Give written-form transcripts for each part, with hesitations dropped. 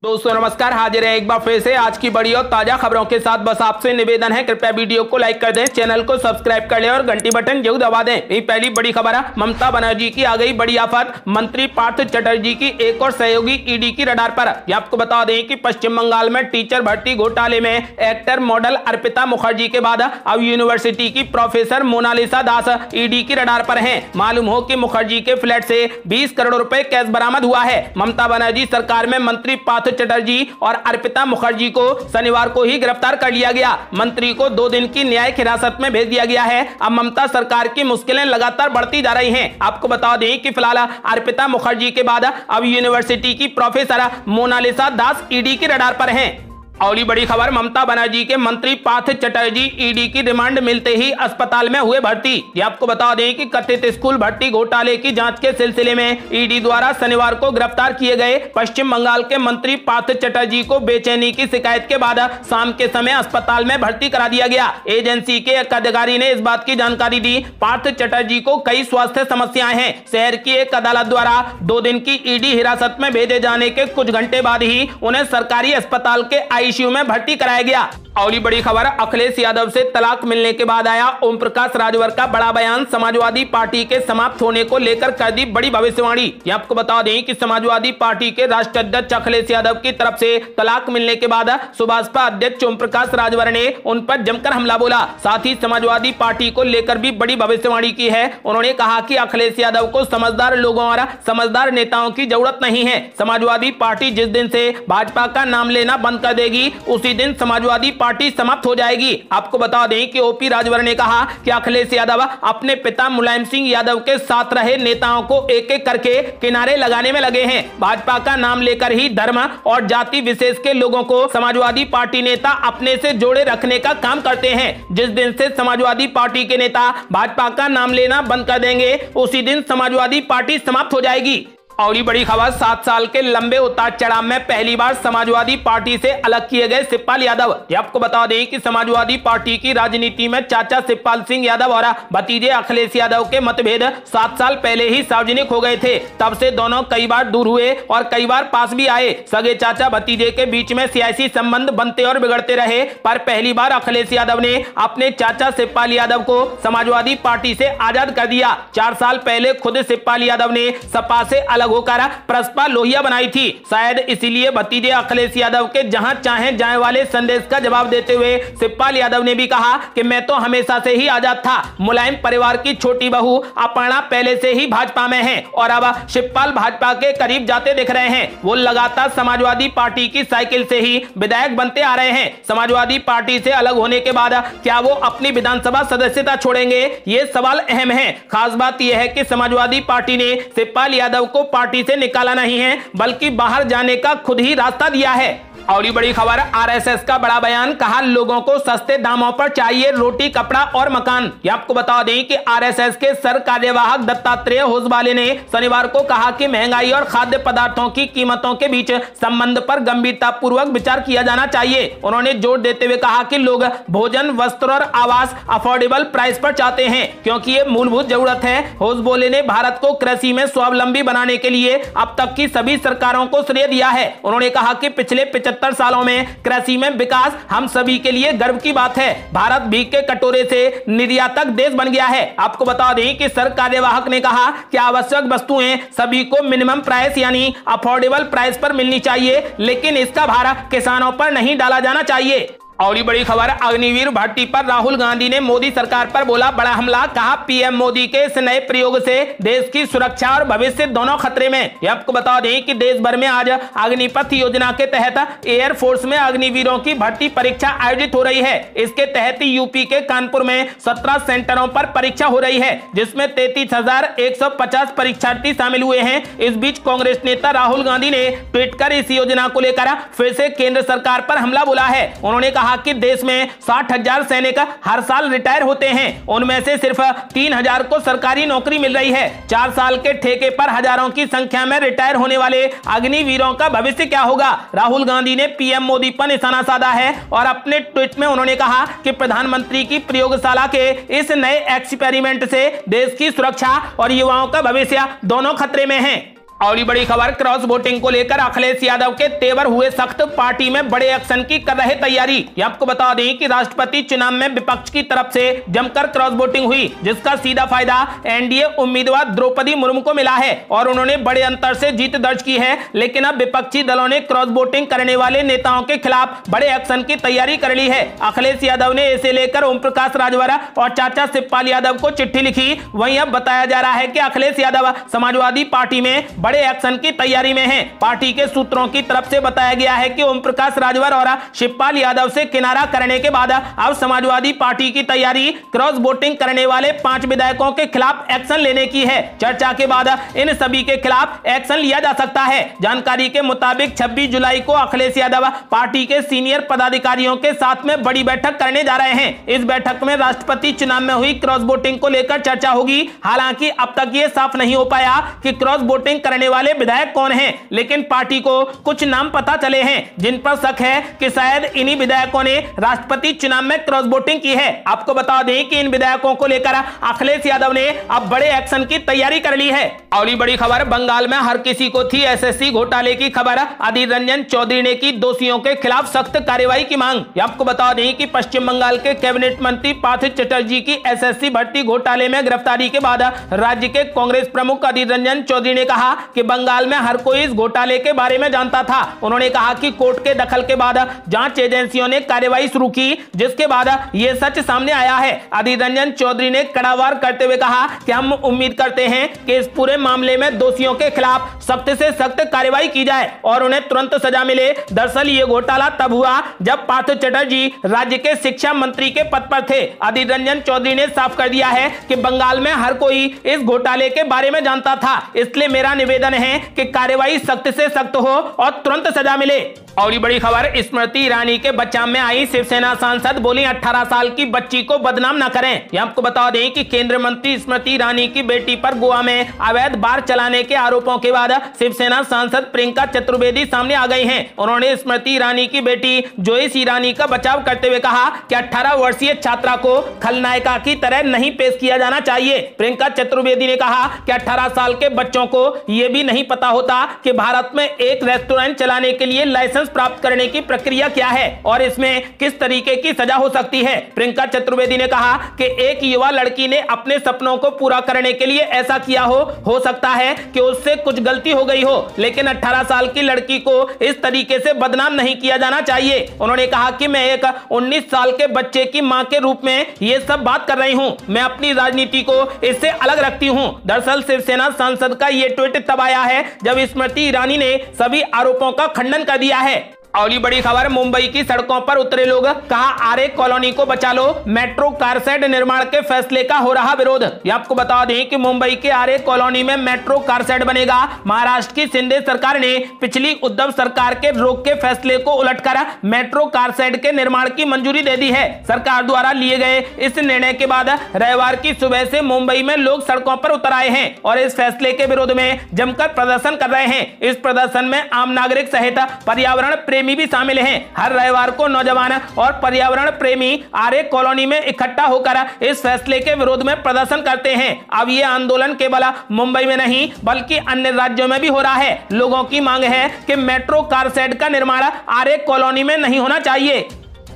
दोस्तों नमस्कार, हाजिर है एक बार फिर से आज की बड़ी और ताजा खबरों के साथ। बस आपसे निवेदन है, कृपया वीडियो को लाइक कर दें, चैनल को सब्सक्राइब कर लें और घंटी बटन जरूर दबा दें। यही पहली बड़ी खबर है, ममता बनर्जी की आ गई बड़ी आफत। मंत्री पार्थ चटर्जी की एक और सहयोगी ईडी की रडार पर। आपको बता दें कि पश्चिम बंगाल में टीचर भर्ती घोटाले में एक्टर मॉडल अर्पिता मुखर्जी के बाद अब यूनिवर्सिटी की प्रोफेसर मोनालिसा दास ईडी की रडार पर है। मालूम हो कि मुखर्जी के फ्लैट से 20 करोड़ रुपए कैश बरामद हुआ है। ममता बनर्जी सरकार में मंत्री पार्थ चटर्जी और अर्पिता मुखर्जी को शनिवार को ही गिरफ्तार कर लिया गया। मंत्री को 2 दिन की न्यायिक हिरासत में भेज दिया गया है। अब ममता सरकार की मुश्किलें लगातार बढ़ती जा रही हैं। आपको बता दें कि फिलहाल अर्पिता मुखर्जी के बाद अब यूनिवर्सिटी की प्रोफेसर मोनालिसा दास ईडी की रडार पर हैं। और बड़ी खबर, ममता बनर्जी के मंत्री पार्थ चटर्जी ईडी की रिमांड मिलते ही अस्पताल में हुए भर्ती। ये आपको बता दें कि कथित स्कूल भर्ती घोटाले की जांच के सिलसिले में ईडी द्वारा शनिवार को गिरफ्तार किए गए पश्चिम बंगाल के मंत्री पार्थ चटर्जी को बेचैनी की शिकायत के बाद शाम के समय अस्पताल में भर्ती करा दिया गया। एजेंसी के एक अधिकारी ने इस बात की जानकारी दी। पार्थ चटर्जी को कई स्वास्थ्य समस्याएं हैं। शहर की एक अदालत द्वारा 2 दिन की ईडी हिरासत में भेजे जाने के कुछ घंटे बाद ही उन्हें सरकारी अस्पताल के आईसीयू में भर्ती कराया गया। और बड़ी खबर, अखिलेश यादव से तलाक मिलने के बाद आया ओम प्रकाश राजभर का बड़ा बयान। समाजवादी पार्टी के समाप्त होने को लेकर कर दी बड़ी भविष्यवाणी। आपको बता दें कि समाजवादी पार्टी के राष्ट्रीय अध्यक्ष अखिलेश यादव की तरफ से तलाक मिलने के बाद सुभाषपा अध्यक्ष ओम प्रकाश राजभर ने उन पर जमकर हमला बोला। साथ ही समाजवादी पार्टी को लेकर भी बड़ी भविष्यवाणी की है। उन्होंने कहा कि अखिलेश यादव को समझदार लोगों और समझदार नेताओं की जरूरत नहीं है। समाजवादी पार्टी जिस दिन से भाजपा का नाम लेना बंद कर देगी उसी दिन समाजवादी पार्टी समाप्त हो जाएगी। आपको बता दें कि ओपी राजभर ने कहा कि अखिलेश यादव अपने पिता मुलायम सिंह यादव के साथ रहे नेताओं को एक एक करके किनारे लगाने में लगे हैं। भाजपा का नाम लेकर ही धर्म और जाति विशेष के लोगों को समाजवादी पार्टी नेता अपने से जोड़े रखने का काम करते हैं। जिस दिन से समाजवादी पार्टी के नेता भाजपा का नाम लेना बंद कर देंगे उसी दिन समाजवादी पार्टी समाप्त हो जाएगी। और बड़ी खबर, 7 साल के लंबे उतार चढ़ाव में पहली बार समाजवादी पार्टी से अलग किए गए शिवपाल यादव। आपको बता दें कि समाजवादी पार्टी की राजनीति में चाचा शिवपाल सिंह यादव और भतीजे अखिलेश यादव के मतभेद 7 साल पहले ही सार्वजनिक हो गए थे। तब से दोनों कई बार दूर हुए और कई बार पास भी आए। सगे चाचा भतीजे के बीच में सियासी संबंध बनते और बिगड़ते रहे, पर पहली बार अखिलेश यादव ने अपने चाचा शिवपाल यादव को समाजवादी पार्टी से आजाद कर दिया। 4 साल पहले खुद शिवपाल यादव ने सपा से अलग होकर प्रसपा लोहिया बनाई थी। शायद इसीलिए भतीजे अखिलेश यादव के जहां चाहे जाए वाले संदेश का जवाब देते हुए शिवपाल यादव ने भी कहा कि मैं तो हमेशा से ही आजाद था। मुलायम परिवार की छोटी बहू अपर्णा पहले से ही भाजपा में है और अब शिवपाल भाजपा के करीब जाते दिख रहे हैं। वो लगातार समाजवादी पार्टी की साइकिल से ही विधायक बनते आ रहे हैं। समाजवादी पार्टी से अलग होने के बाद क्या वो अपनी विधानसभा सदस्यता छोड़ेंगे, ये सवाल अहम है। खास बात यह है कि समाजवादी पार्टी ने शिवपाल यादव को पार्टी से निकाला नहीं है बल्कि बाहर जाने का खुद ही रास्ता दिया है। और ये बड़ी खबर, आरएसएस का बड़ा बयान, कहा लोगों को सस्ते दामों पर चाहिए रोटी कपड़ा और मकान। ये आपको बता दें कि आरएसएस के सर कार्यवाहक दत्तात्रेय होसबाले ने शनिवार को कहा कि महंगाई और खाद्य पदार्थों की कीमतों के बीच संबंध पर गंभीरता पूर्वक विचार किया जाना चाहिए। उन्होंने जोर देते हुए कहा कि लोग भोजन, वस्त्र और आवास अफोर्डेबल प्राइस पर चाहते हैं क्योंकि ये मूलभूत जरूरत है। होसबाले ने भारत को कृषि में स्वावलंबी बनाने के लिए अब तक की सभी सरकारों को श्रेय दिया है। उन्होंने कहा कि पिछले 75 सालों में कृषि में विकास हम सभी के लिए गर्व की बात है। भारत भीख के कटोरे से निर्यातक देश बन गया है। आपको बता दें कि सर कार्यवाहक ने कहा कि आवश्यक वस्तुएं सभी को मिनिमम प्राइस यानी अफोर्डेबल प्राइस पर मिलनी चाहिए, लेकिन इसका भार किसानों पर नहीं डाला जाना चाहिए। और ये बड़ी खबर, अग्निवीर भट्टी पर राहुल गांधी ने मोदी सरकार पर बोला बड़ा हमला। कहा पीएम मोदी के इस नए प्रयोग से देश की सुरक्षा और भविष्य दोनों खतरे में। ये आपको बता दें कि देश भर में आज अग्निपथ योजना के तहत एयरफोर्स में अग्निवीरों की भर्ती परीक्षा आयोजित हो रही है। इसके तहत यूपी के कानपुर में 17 सेंटरों पर परीक्षा हो रही है जिसमें 33,150 परीक्षार्थी शामिल हुए हैं। इस बीच कांग्रेस नेता राहुल गांधी ने ट्वीट कर इस योजना को लेकर फिर से केंद्र सरकार पर हमला बोला है। उन्होंने कहा कि देश में 60,000 सैनिक हर साल रिटायर होते हैं, उनमें से सिर्फ 3,000 को सरकारी नौकरी मिल रही है। 4 साल के ठेके पर हजारों की संख्या में रिटायर होने वाले अग्निवीरों का भविष्य क्या होगा। राहुल गांधी ने पीएम मोदी पर निशाना साधा है और अपने ट्वीट में उन्होंने कहा कि प्रधानमंत्री की प्रयोगशाला के इस नए एक्सपेरिमेंट से देश की सुरक्षा और युवाओं का भविष्य दोनों खतरे में है। और ये बड़ी खबर, क्रॉस वोटिंग को लेकर अखिलेश यादव के तेवर हुए सख्त, पार्टी में बड़े एक्शन की कर रहे तैयारी। ये आपको बता दें कि राष्ट्रपति चुनाव में विपक्ष की तरफ से जमकर क्रॉस वोटिंग हुई, जिसका सीधा फायदा एनडीए उम्मीदवार द्रौपदी मुर्मू को मिला है और उन्होंने बड़े अंतर से जीत दर्ज की है। लेकिन अब विपक्षी दलों ने क्रॉस वोटिंग करने वाले नेताओं के खिलाफ बड़े एक्शन की तैयारी कर ली है। अखिलेश यादव ने इसे लेकर ओम प्रकाश राजभर और चाचा शिवपाल यादव को चिट्ठी लिखी। वहीं अब बताया जा रहा है कि अखिलेश यादव समाजवादी पार्टी में बड़े एक्शन की तैयारी में हैं। पार्टी के सूत्रों की तरफ से बताया गया है कि ओम प्रकाश राजभर और शिवपाल यादव से किनारा करने के बाद अब समाजवादी पार्टी की तैयारी क्रॉस वोटिंग करने वाले 5 विधायकों के खिलाफ एक्शन लेने की है। चर्चा के बाद इन सभी के खिलाफ एक्शन लिया जा सकता है। जानकारी के मुताबिक 26 जुलाई को अखिलेश यादव पार्टी के सीनियर पदाधिकारियों के साथ में बड़ी बैठक करने जा रहे हैं। इस बैठक में राष्ट्रपति चुनाव में हुई क्रॉस वोटिंग को लेकर चर्चा होगी। हालांकि अब तक ये साफ नहीं हो पाया कि क्रॉस वोटिंग करने वाले विधायक कौन हैं, लेकिन पार्टी को कुछ नाम पता चले हैं जिन पर शक है कि शायद इन्हीं विधायकों ने राष्ट्रपति चुनाव में क्रॉस वोटिंग की है। आपको बता दें कि इन विधायकों को लेकर अखिलेश यादव ने अब बड़े एक्शन की तैयारी कर ली है। और ये बड़ी खबर, बंगाल में हर किसी को थी एसएससी घोटाले की खबर, अधीर रंजन चौधरी ने की दोषियों के खिलाफ सख्त कार्रवाई की मांग। आपको बता दें कि पश्चिम बंगाल के कैबिनेट मंत्री पार्थ चटर्जी की एसएससी भर्ती घोटाले में गिरफ्तारी के बाद राज्य के कांग्रेस प्रमुख अधीर रंजन चौधरी ने कहा कि बंगाल में हर कोई इस घोटाले के बारे में जानता था। उन्होंने कहा कि कोर्ट के दखल के बाद जांच एजेंसियों ने कार्रवाई शुरू की, जिसके बाद यह सच सामने आया है। अधीर रंजन चौधरी ने कड़ा वार करते हुए कहा कि हम उम्मीद करते हैं कि इस पूरे मामले में दोषियों के खिलाफ सख्त से सख्त कार्रवाई की जाए और उन्हें तुरंत सजा मिले। दरअसल ये घोटाला तब हुआ जब पार्थ चटर्जी राज्य के शिक्षा मंत्री के पद पर थे। अधीर रंजन चौधरी ने साफ कर दिया है कि बंगाल में हर कोई इस घोटाले के बारे में जानता था, इसलिए मेरा निवेदन है कि कार्रवाई सख्त से सख्त हो और तुरंत सजा मिले। और ये बड़ी खबर, स्मृति ईरानी के बचाव में आई शिवसेना सांसद, बोली 18 साल की बच्ची को बदनाम न करें। ये आपको बता दें कि केंद्रीय मंत्री स्मृति ईरानी की बेटी पर गोवा में अवैध बार चलाने के आरोपों के बाद शिवसेना सांसद प्रियंका चतुर्वेदी सामने आ गई हैं। उन्होंने स्मृति ईरानी की बेटी जोयस ईरानी का बचाव करते हुए कहा कि 18 वर्षीय छात्रा को खलनायिका की तरह नहीं पेश किया जाना चाहिए। प्रियंका चतुर्वेदी ने कहा कि 18 साल के बच्चों को यह भी नहीं पता होता कि भारत में एक रेस्टोरेंट चलाने के लिए लाइसेंस प्राप्त करने की प्रक्रिया क्या है और इसमें किस तरीके की सजा हो सकती है। प्रियंका चतुर्वेदी ने कहा कि एक युवा लड़की ने अपने सपनों को पूरा करने के लिए ऐसा किया हो सकता है कि उससे कुछ गलती हो गई हो, लेकिन 18 साल की लड़की को इस तरीके से बदनाम नहीं किया जाना चाहिए। उन्होंने कहा कि मैं एक 19 साल के बच्चे की मां के रूप में ये सब बात कर रही हूं, मैं अपनी राजनीति को इससे अलग रखती हूं। दरअसल शिवसेना सांसद का ये ट्वीट तब आया है जब स्मृति ईरानी ने सभी आरोपों का खंडन कर दिया है। और ये बड़ी खबर, मुंबई की सड़कों पर उतरे लोग, कहा आरे कॉलोनी को बचा लो, मेट्रो कार शेड निर्माण के फैसले का हो रहा विरोध। ये आपको बता दें कि मुंबई के आरे कॉलोनी में मेट्रो कार शेड बनेगा। महाराष्ट्र की शिंदे सरकार ने पिछली उद्धव सरकार के रोक के फैसले को उलटकर मेट्रो कार शेड के निर्माण की मंजूरी दे दी है। सरकार द्वारा लिए गए इस निर्णय के बाद रविवार की सुबह से मुंबई में लोग सड़कों पर उतर आए हैं और इस फैसले के विरोध में जमकर प्रदर्शन कर रहे हैं। इस प्रदर्शन में आम नागरिक सहित पर्यावरण प्रेमी भी शामिल हैं। हर रविवार को नौजवान और पर्यावरण प्रेमी आरे कॉलोनी में इकट्ठा होकर इस फैसले के विरोध में प्रदर्शन करते हैं। अब ये आंदोलन केवल मुंबई में नहीं बल्कि अन्य राज्यों में भी हो रहा है। लोगों की मांग है कि मेट्रो कार शेड का निर्माण आरे कॉलोनी में नहीं होना चाहिए।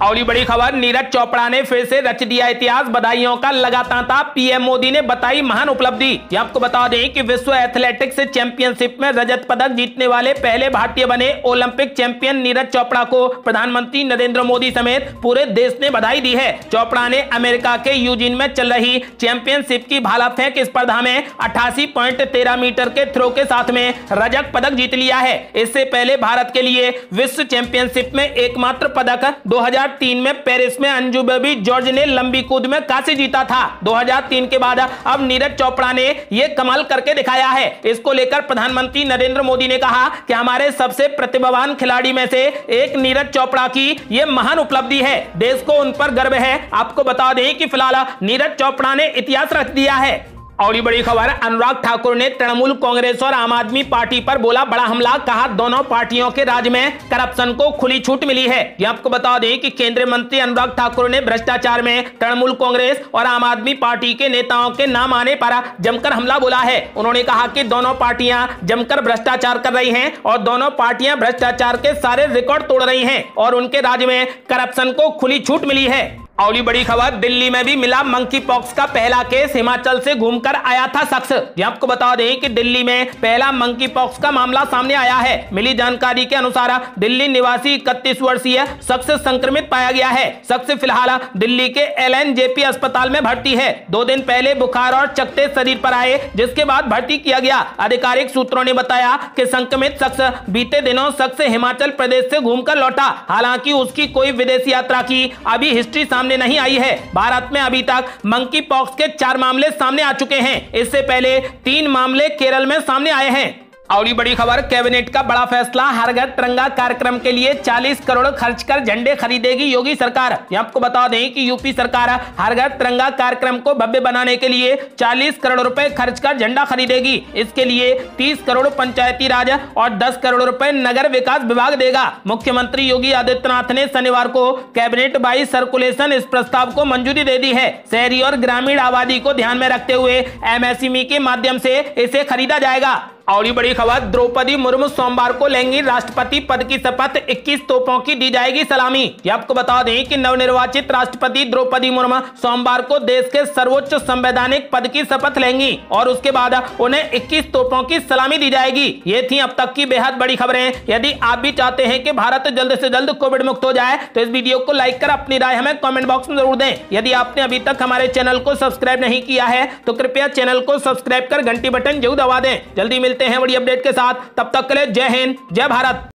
और ये बड़ी खबर, नीरज चोपड़ा ने फिर से रच दिया इतिहास, बधाइयों का लगा तांता, पीएम मोदी ने बताई महान उपलब्धि। ये आपको बता दें कि विश्व एथलेटिक्स चैंपियनशिप में रजत पदक जीतने वाले पहले भारतीय बने ओलंपिक चैंपियन नीरज चोपड़ा को प्रधानमंत्री नरेंद्र मोदी समेत पूरे देश ने बधाई दी है। चोपड़ा ने अमेरिका के यूजिन में चल रही चैंपियनशिप की भाला फेंक स्पर्धा में 88.13 मीटर के थ्रो के साथ में रजत पदक जीत लिया है। इससे पहले भारत के लिए विश्व चैंपियनशिप में एकमात्र पदक 2003 में पेरिस में अंजू बेबी जॉर्ज ने लंबी कूद में कांस्य जीता था। 2003 के बाद अब नीरज चोपड़ा ने यह कमाल करके दिखाया है। इसको लेकर प्रधानमंत्री नरेंद्र मोदी ने कहा कि हमारे सबसे प्रतिभावान खिलाड़ी में से एक नीरज चोपड़ा की यह महान उपलब्धि है, देश को उन पर गर्व है। आपको बता दें कि फिलहाल नीरज चोपड़ा ने इतिहास रच दिया है। और ये बड़ी खबर, अनुराग ठाकुर ने तृणमूल कांग्रेस और आम आदमी पार्टी पर बोला बड़ा हमला, कहा दोनों पार्टियों के राज में करप्शन को खुली छूट मिली है। ये आपको बता दें कि केंद्रीय मंत्री अनुराग ठाकुर ने भ्रष्टाचार में तृणमूल कांग्रेस और आम आदमी पार्टी के नेताओं के नाम आने पर जमकर हमला बोला है। उन्होंने कहा कि दोनों पार्टियां जमकर भ्रष्टाचार कर रही हैं और दोनों पार्टियां भ्रष्टाचार के सारे रिकॉर्ड तोड़ रही हैं और उनके राज्य में करप्शन को खुली छूट मिली है। और बड़ी खबर, दिल्ली में भी मिला मंकी पॉक्स का पहला केस, हिमाचल से घूमकर आया था शख्स। ये आपको बता दें कि दिल्ली में पहला मंकी पॉक्स का मामला सामने आया है। मिली जानकारी के अनुसार दिल्ली निवासी 31 वर्षीय शख्स संक्रमित पाया गया है। शख्स फिलहाल दिल्ली के LNJP अस्पताल में भर्ती है। 2 दिन पहले बुखार और चकत्ते शरीर पर आए, जिसके बाद भर्ती किया गया। आधिकारिक सूत्रों ने बताया कि संक्रमित शख्स बीते दिनों शख्स हिमाचल प्रदेश से घूमकर लौटा। हालांकि उसकी कोई विदेशी यात्रा की अभी हिस्ट्री सामने नहीं आई है। भारत में अभी तक मंकी पॉक्स के 4 मामले सामने आ चुके हैं। इससे पहले 3 मामले केरल में सामने आए हैं। और ये बड़ी खबर, कैबिनेट का बड़ा फैसला, हर घर तिरंगा कार्यक्रम के लिए 40 करोड़ खर्च कर झंडे खरीदेगी योगी सरकार। ये आपको बता दें कि यूपी सरकार हर घर तिरंगा कार्यक्रम को भव्य बनाने के लिए 40 करोड़ रुपए खर्च कर झंडा खरीदेगी। इसके लिए 30 करोड़ पंचायती राज और 10 करोड़ रुपए नगर विकास विभाग देगा। मुख्यमंत्री योगी आदित्यनाथ ने शनिवार को कैबिनेट बाई सर्कुलेशन इस प्रस्ताव को मंजूरी दे दी है। शहरी और ग्रामीण आबादी को ध्यान में रखते हुए MSME के माध्यम से इसे खरीदा जाएगा। और ये बड़ी खबर, द्रौपदी मुर्मू सोमवार को लेंगी राष्ट्रपति पद की शपथ, 21 तोपों की दी जाएगी सलामी। ये आपको बता दें कि नवनिर्वाचित राष्ट्रपति द्रौपदी मुर्मू सोमवार को देश के सर्वोच्च संवैधानिक पद की शपथ लेंगी और उसके बाद उन्हें 21 तोपों की सलामी दी जाएगी। ये थी अब तक की बेहद बड़ी खबरें। यदि आप भी चाहते हैं कि भारत जल्द से जल्द कोविड मुक्त हो जाए तो इस वीडियो को लाइक कर अपनी राय हमें कमेंट बॉक्स में जरूर दें। यदि आपने अभी तक हमारे चैनल को सब्सक्राइब नहीं किया है तो कृपया चैनल को सब्सक्राइब कर घंटी बटन जरूर दबा दें। जल्दी मिलते हैं बड़ी अपडेट के साथ, तब तक के लिए जय हिंद, जय भारत।